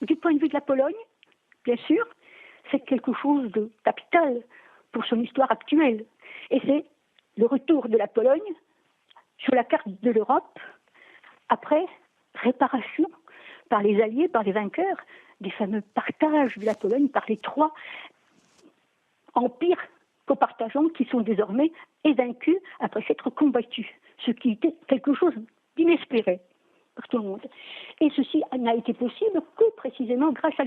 Du point de vue de la Pologne, bien sûr, c'est quelque chose de capital pour son histoire actuelle. Et c'est le retour de la Pologne sur la carte de l'Europe après réparation par les Alliés, par les vainqueurs, des fameux partages de la Pologne par les trois empires copartageants qui sont désormais vaincus après s'être combattus, ce qui était quelque chose d'inespéré pour tout le monde. Et ceci n'a été possible que précisément grâce à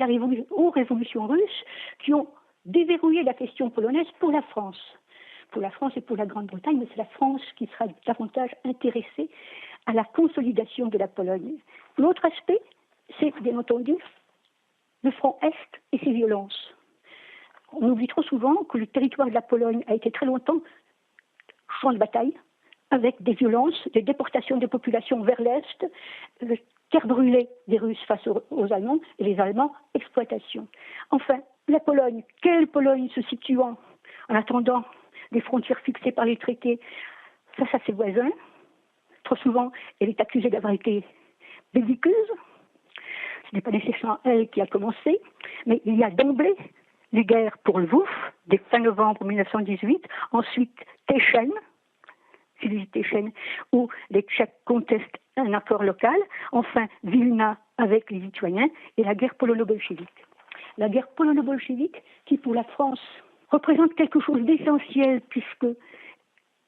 aux révolutions russes qui ont déverrouillé la question polonaise pour la France. Pour la France et pour la Grande-Bretagne, mais c'est la France qui sera davantage intéressée à la consolidation de la Pologne. L'autre aspect, c'est bien entendu le front Est et ses violences. On oublie trop souvent que le territoire de la Pologne a été très longtemps champ de bataille, avec des violences, des déportations de populations vers l'Est, terre brûlée des Russes face aux Allemands, et les Allemands, exploitation. Enfin, la Pologne, quelle Pologne se situant en attendant des frontières fixées par les traités face à ses voisins. Trop souvent, elle est accusée d'avoir été belliqueuse. Ce n'est pas nécessairement elle qui a commencé, mais il y a d'emblée les guerres pour Lvov, dès fin novembre 1918, ensuite Teschen, où les Tchèques contestent un accord local, enfin Vilna avec les Lituaniens, et la guerre polono-bolchevique. La guerre polono-bolchevique qui, pour la France, représente quelque chose d'essentiel puisque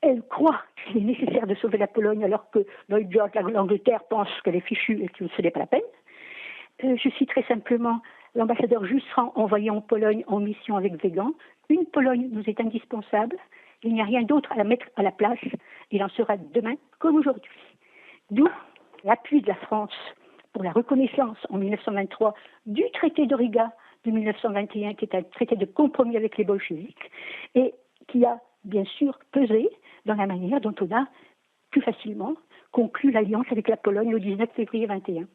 elle croit qu'il est nécessaire de sauver la Pologne alors que Lloyd George, l'Angleterre, pense qu'elle est fichue et que ce n'est pas la peine. Je citerai simplement l'ambassadeur Jusserand envoyé en Pologne en mission avec Weygand. Une Pologne nous est indispensable. Il n'y a rien d'autre à la mettre à la place. Il en sera demain comme aujourd'hui. D'où l'appui de la France pour la reconnaissance en 1923 du traité de Riga de 1921, qui est un traité de compromis avec les bolcheviks, et qui a bien sûr pesé dans la manière dont on a plus facilement conclu l'alliance avec la Pologne le 19 février 21.